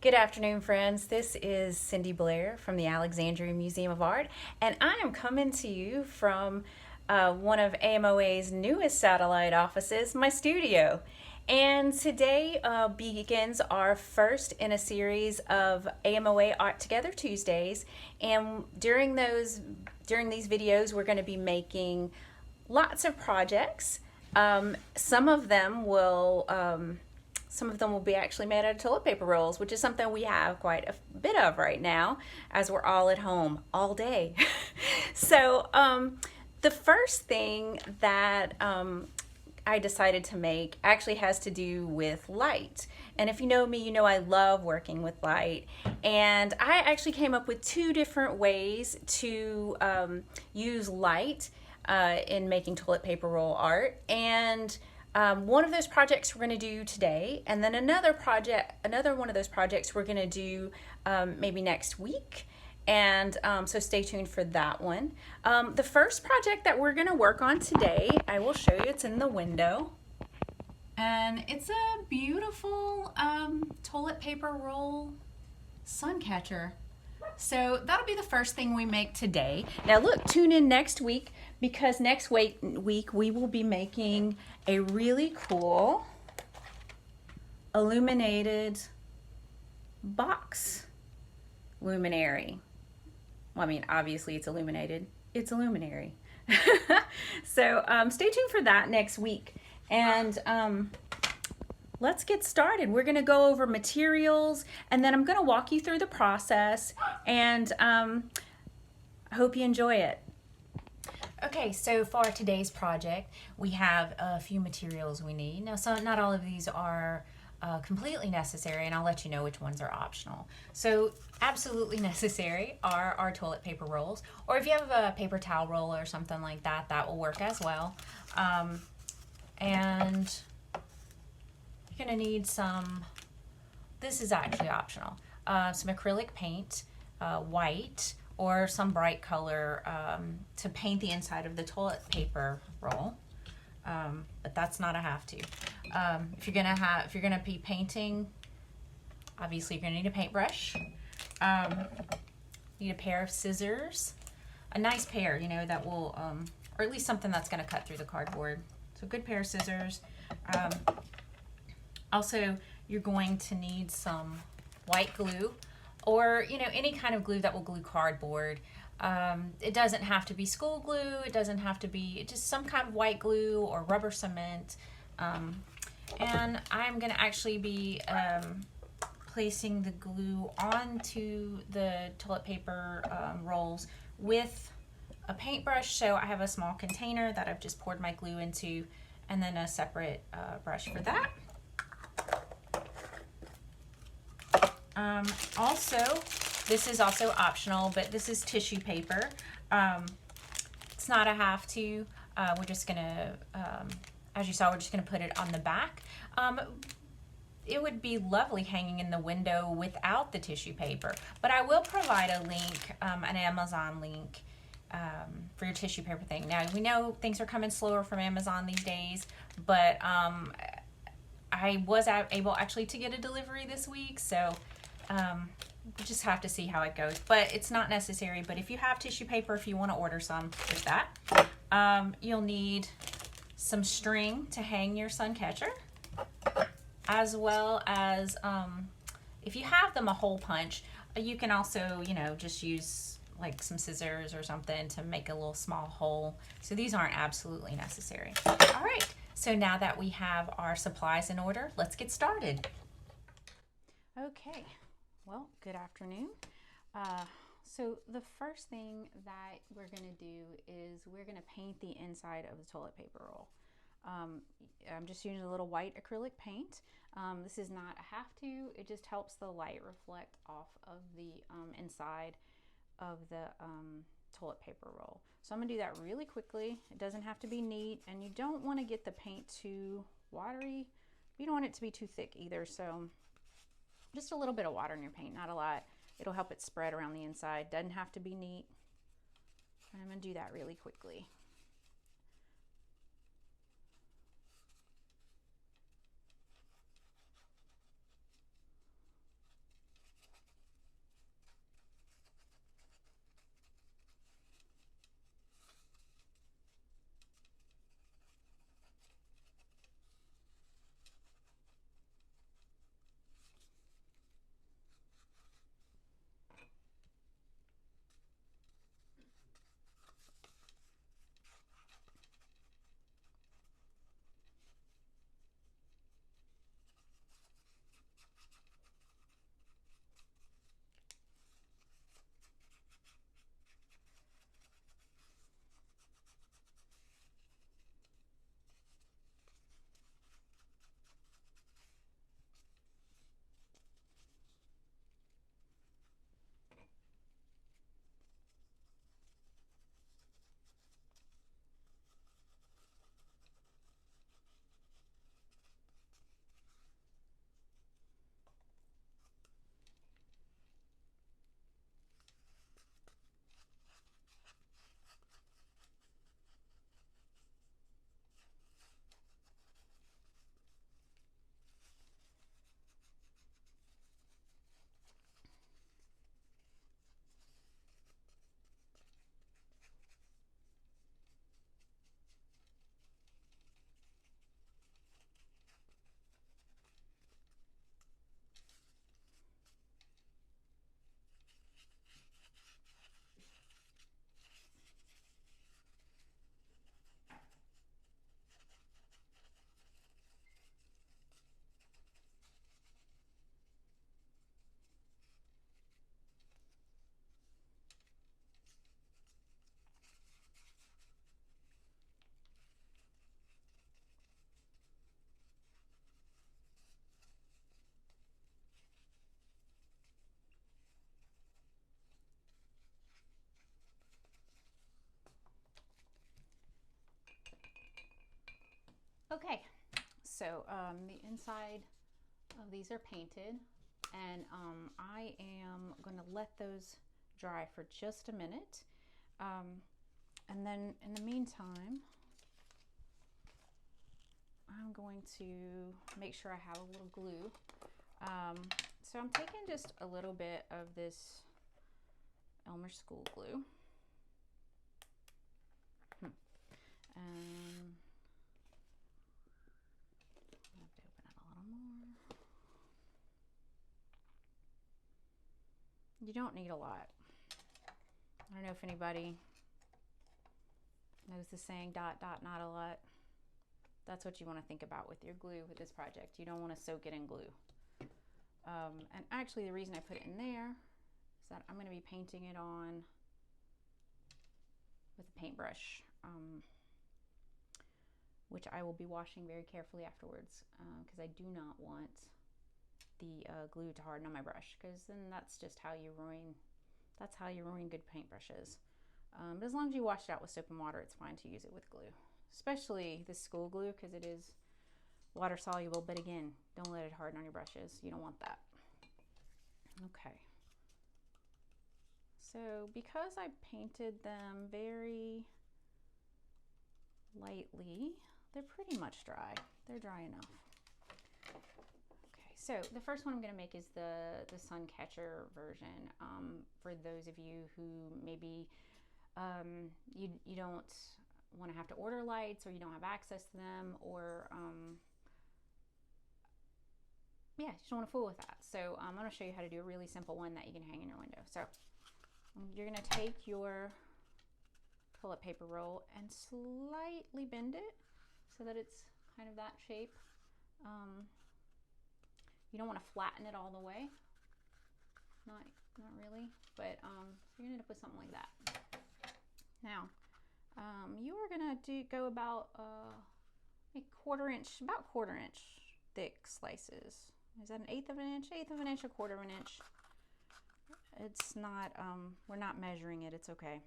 Good afternoon, friends. This is Cindy Blair from the Alexandria Museum of Art, and I am coming to you from one of AMoA's newest satellite offices, my studio. And today begins our first in a series of AMoA Art Together Tuesdays. And during these videos, we're going to be making lots of projects. Some of them will be actually made out of toilet paper rolls, which is something we have quite a bit of right now as we're all at home all day. So the first thing that I decided to make actually has to do with light. And if you know me, you know I love working with light. And I actually came up with two different ways to use light in making toilet paper roll art. And one of those projects we're going to do today, and then another one of those projects we're going to do maybe next week. And so stay tuned for that one. The first project that we're going to work on today, I will show you. It's in the window. And it's a beautiful toilet paper roll sun catcher. So that'll be the first thing we make today. Now look, tune in next week, because next week we will be making a really cool illuminated box luminary. Well, I mean, obviously it's illuminated. It's a luminary. So stay tuned for that next week. And let's get started. We're going to go over materials, and then I'm going to walk you through the process, and I hope you enjoy it. Okay, so for today's project, we have a few materials we need. Now, not all of these are completely necessary, and I'll let you know which ones are optional. So absolutely necessary are our toilet paper rolls, or if you have a paper towel roll or something like that, that will work as well. And you're going to need this is actually optional, some acrylic paint, white, or some bright color to paint the inside of the toilet paper roll, but that's not a have to. If you're gonna be painting, obviously you're gonna need a paintbrush. Need a pair of scissors, a nice pair, that will, or at least something that's gonna cut through the cardboard. So a good pair of scissors. Also, you're going to need some white glue, or any kind of glue that will glue cardboard. It doesn't have to be school glue. It doesn't have to be just some kind of white glue or rubber cement. And I'm going to actually be placing the glue onto the toilet paper rolls with a paintbrush. So I have a small container that I've just poured my glue into, and then a separate brush for that. Also, this is also optional, but this is tissue paper. It's not a have to. We're just gonna, as you saw, we're just gonna put it on the back. It would be lovely hanging in the window without the tissue paper, but I will provide a link, an Amazon link, for your tissue paper thing. Now, we know things are coming slower from Amazon these days, but I was able actually to get a delivery this week, so we just have to see how it goes. But it's not necessary. But if you have tissue paper, if you want to order some, there's that. You'll need some string to hang your sun catcher, as well as if you have them a hole punch, you can also just use like some scissors or something to make a little small hole. So these aren't absolutely necessary. All right. So now that we have our supplies in order, let's get started. Okay, well, good afternoon. So the first thing that we're going to do is we're going to paint the inside of the toilet paper roll. I'm just using a little white acrylic paint. This is not a have to. It just helps the light reflect off of the inside of the toilet paper roll. So I'm gonna do that really quickly. It doesn't have to be neat, and you don't want to get the paint too watery. You don't want it to be too thick either, so just a little bit of water in your paint, not a lot. It'll help it spread around the inside. Doesn't have to be neat. I'm gonna do that really quickly. so the inside of these are painted, and I am going to let those dry for just a minute. And then in the meantime, I'm going to make sure I have a little glue. So I'm taking just a little bit of this Elmer School glue. And I have to open it a little more. You don't need a lot. I don't know if anybody knows the saying, dot, dot, not a lot. That's what you want to think about with your glue with this project. You don't want to soak it in glue. And actually the reason I put it in there is that I'm going to be painting it on with a paintbrush, which I will be washing very carefully afterwards, because I do not want the glue to harden on my brush, because then that's just how you ruin, that's how you ruin good paintbrushes. But as long as you wash it out with soap and water, it's fine to use it with glue, especially this school glue, because it is water soluble. But again, don't let it harden on your brushes. You don't want that. Okay. So because I painted them very lightly, they're pretty much dry. They're dry enough. Okay, so the first one I'm going to make is the sun catcher version. For those of you who maybe you don't want to have to order lights, or you don't have access to them, or yeah, you just don't want to fool with that. So I'm going to show you how to do a really simple one that you can hang in your window. So you're going to take your toilet paper roll and slightly bend it so that it's kind of that shape. You don't want to flatten it all the way, not really, but you're gonna end up with something like that. Now you are gonna go about a quarter inch thick slices. Is that an eighth of an inch, a quarter of an inch? It's not, we're not measuring it, it's okay.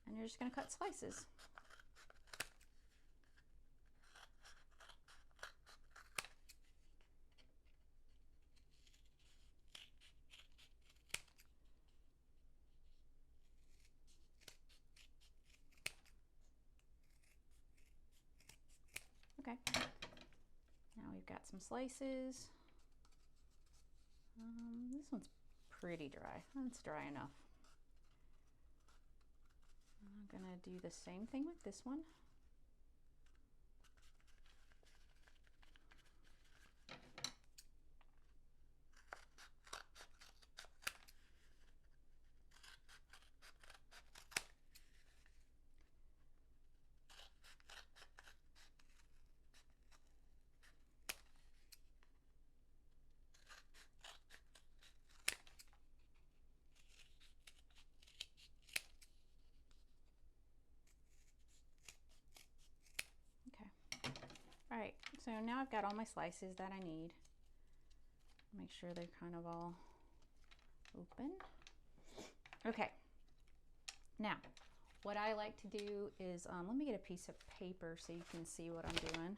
And you're just going to cut slices. Okay. Now we've got some slices. This one's pretty dry. That's dry enough. I'm gonna do the same thing with this one. Okay. All right, so now I've got all my slices that I need. Make sure they're kind of all open. Okay. Now, what I like to do is, let me get a piece of paper so you can see what I'm doing.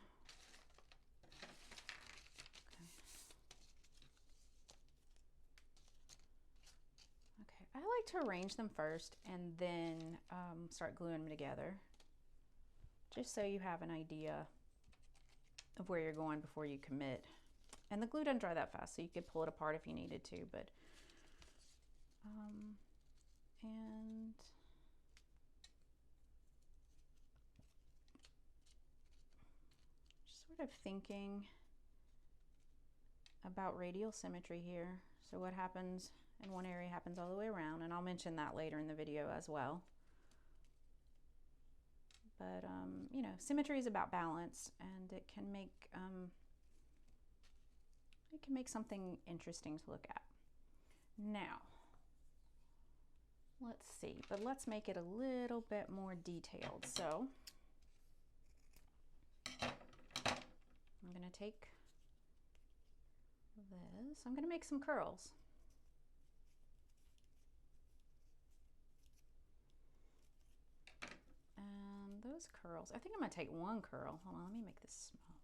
Okay, I like to arrange them first and then start gluing them together, just so you have an idea of where you're going before you commit. And the glue doesn't dry that fast, so you could pull it apart if you needed to, but and just sort of thinking about radial symmetry here. So what happens in one area happens all the way around, and I'll mention that later in the video as well. But you know, symmetry is about balance, and it can make something interesting to look at. Now, let's see, but let's make it a little bit more detailed. So I'm gonna take this, I'm gonna make some curls. And those curls, I think I'm gonna take one curl. Hold on, let me make this smaller.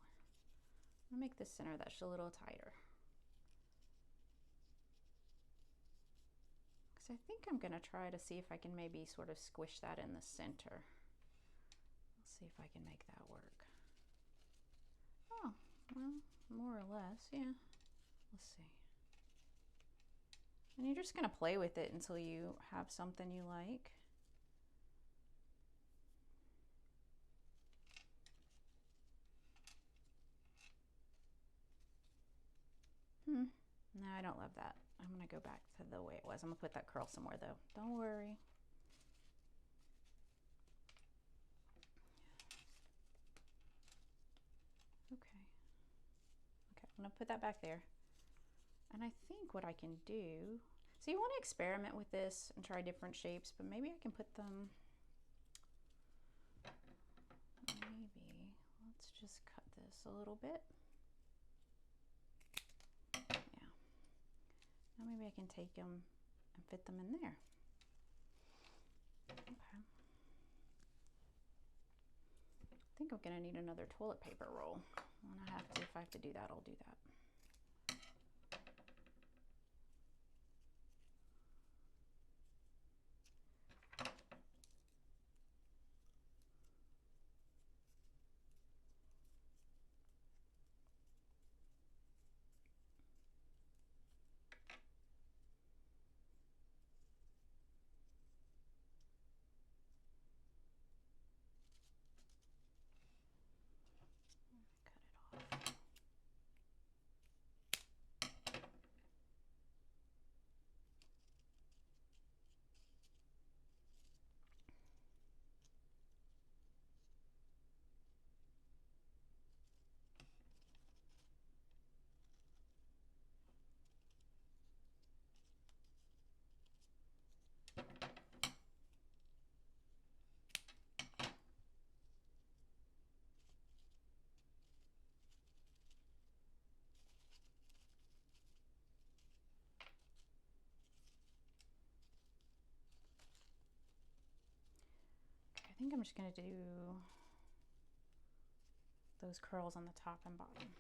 I'm gonna make this center that's a little tighter. Because I think I'm gonna try to see if I can maybe sort of squish that in the center. Let's see if I can make that work. Oh, well, more or less, yeah. Let's see. And you're just gonna play with it until you have something you like. No, I don't love that. I'm gonna go back to the way it was. I'm gonna put that curl somewhere though. Don't worry. Okay. Okay, I'm gonna put that back there. And I think what I can do, so you want to experiment with this and try different shapes, but maybe I can put them, maybe, let's just cut this a little bit. Yeah. Now maybe I can take them and fit them in there. Okay. I think I'm gonna need another toilet paper roll. When I have to, if I have to do that, I'll do that. Cut it off. I think I'm just gonna do those curls on the top and bottom.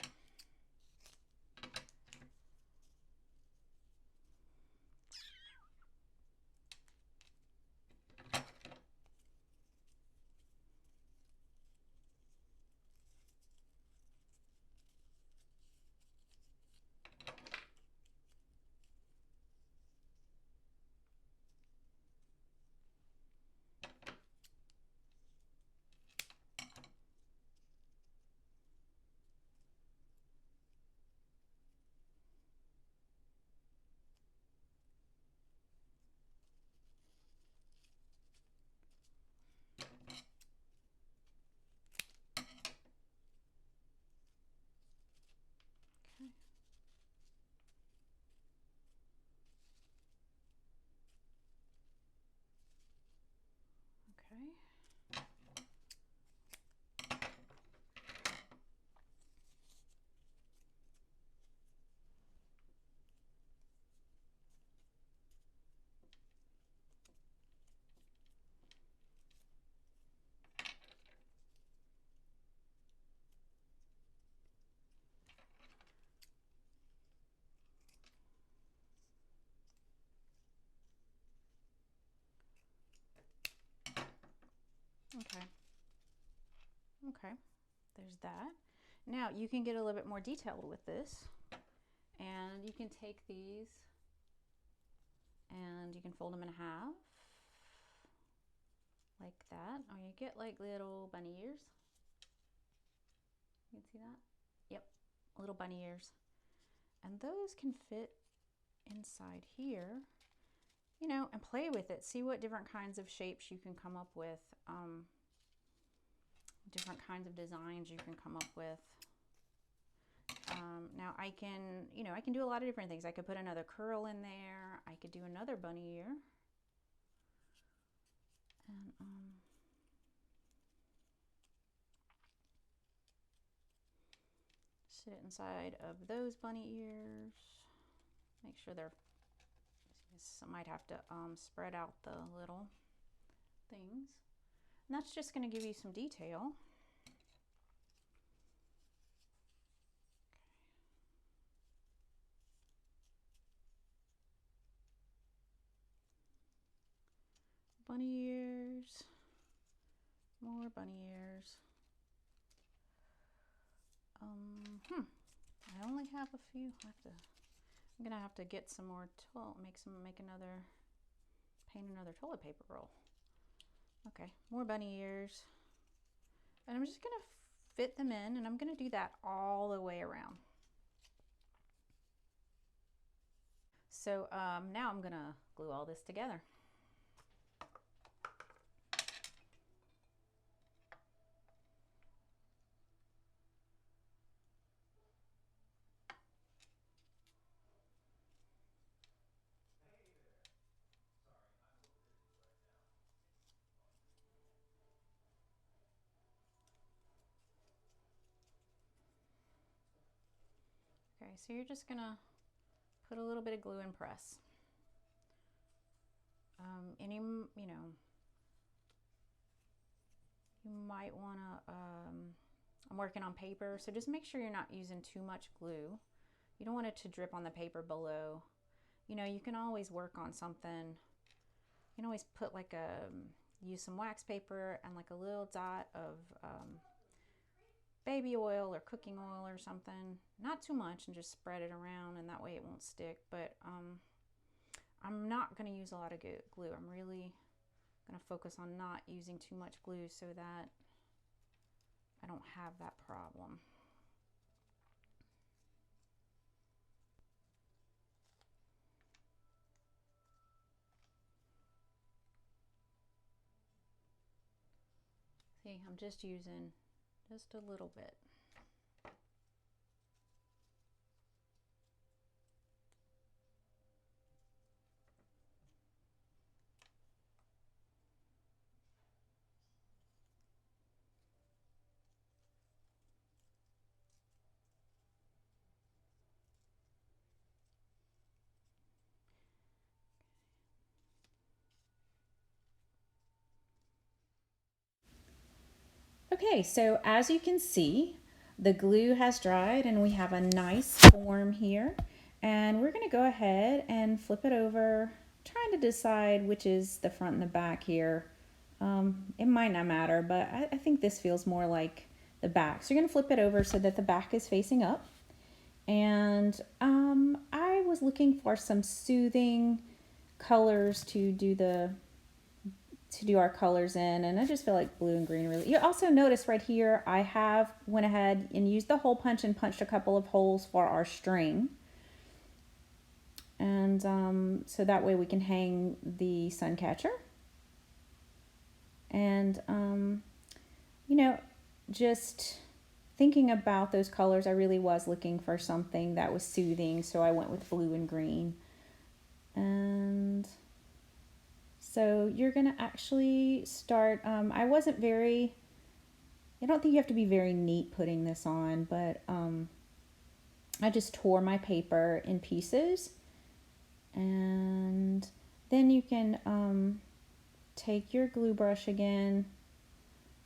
Okay. Okay. Okay. There's that. Now you can get a little bit more detailed with this, and you can take these and you can fold them in half like that, or you get like little bunny ears. You can see that? Yep, little bunny ears. And those can fit inside here, you know, and play with it. See what different kinds of shapes you can come up with, different kinds of designs you can come up with. Now I can, you know, I can do a lot of different things. I could put another curl in there. I could do another bunny ear. And sit it inside of those bunny ears. Make sure they're, I might have to spread out the little things. And that's just going to give you some detail. Bunny ears, more bunny ears. I only have a few. I'm gonna have to get some more paint another toilet paper roll. Okay, more bunny ears. And I'm just gonna fit them in, and I'm gonna do that all the way around. So now I'm gonna glue all this together. Okay, so you're just gonna put a little bit of glue and press. You might wanna, I'm working on paper, so just make sure you're not using too much glue. You don't want it to drip on the paper below. You can always work on something. You can always put use some wax paper and like a little dot of baby oil or cooking oil or something. Not too much, and just spread it around, and that way it won't stick. But I'm not going to use a lot of glue. I'm really going to focus on not using too much glue so that I don't have that problem. See, I'm just using just a little bit. Okay, so as you can see, the glue has dried and we have a nice form here. And we're gonna go ahead and flip it over, trying to decide which is the front and the back here. It might not matter, but I think this feels more like the back. So you're gonna flip it over so that the back is facing up. And I was looking for some soothing colors to do our colors in, and I just feel like blue and green really. You also notice right here I have went ahead and used the hole punch and punched a couple of holes for our string, and so that way we can hang the sun catcher. And just thinking about those colors, I really was looking for something that was soothing, so I went with blue and green. And so you're going to actually start, I don't think you have to be very neat putting this on, but I just tore my paper in pieces. And then you can take your glue brush again,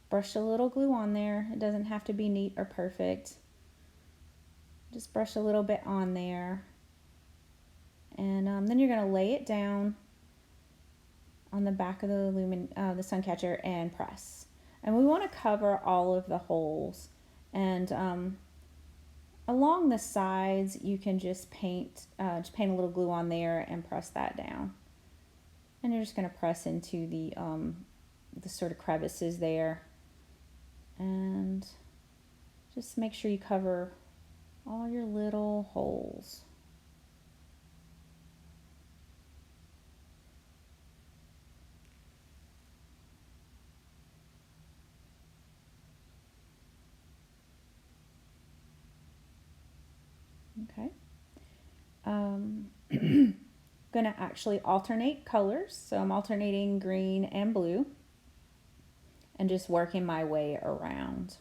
brush a little glue on there. It doesn't have to be neat or perfect. Just brush a little bit on there. And then you're going to lay it down on the back of the sun catcher and press. And we want to cover all of the holes. And along the sides, you can just paint a little glue on there and press that down. And you're just going to press into the sort of crevices there. And just make sure you cover all your little holes. Okay. Going to actually alternate colors. So I'm alternating green and blue and just working my way around.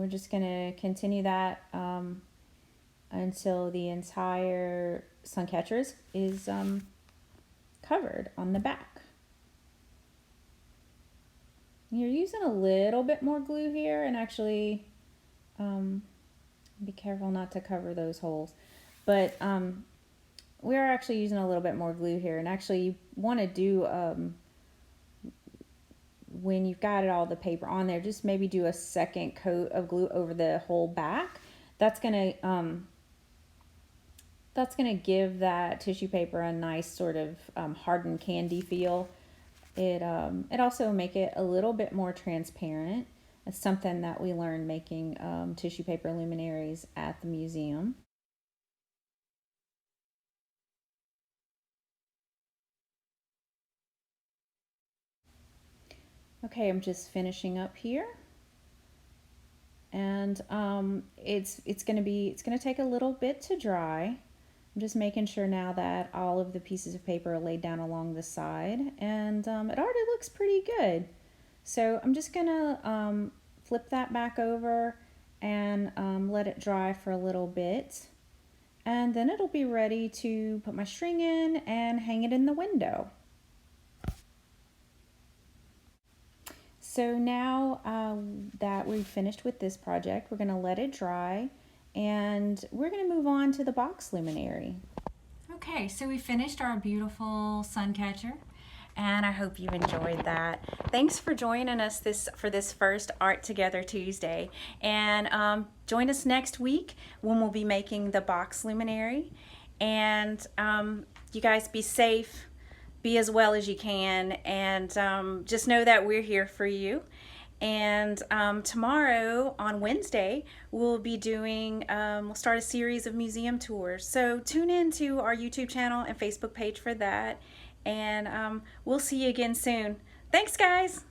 we're just going to continue that until the entire sun catcher is covered on the back. You're using a little bit more glue here, and actually be careful not to cover those holes. But we are actually using a little bit more glue here, and actually you want to do when you've got all the paper on there, just maybe do a second coat of glue over the whole back. That's gonna give that tissue paper a nice sort of hardened candy feel. It also make it a little bit more transparent. It's something that we learned making tissue paper luminaries at the museum. Okay, I'm just finishing up here, and it's gonna take a little bit to dry. I'm just making sure now that all of the pieces of paper are laid down along the side, and it already looks pretty good. So I'm just gonna flip that back over and let it dry for a little bit, and then it'll be ready to put my string in and hang it in the window. So now that we've finished with this project, we're going to let it dry, and we're going to move on to the box luminary. Okay, so we finished our beautiful sun catcher, and I hope you enjoyed that. Thanks for joining us for this first Art Together Tuesday, and join us next week when we'll be making the box luminary. And you guys be safe. Be as well as you can, and just know that we're here for you. And tomorrow on Wednesday we'll be doing we'll start a series of museum tours, so tune in to our YouTube channel and Facebook page for that, and we'll see you again soon. Thanks, guys.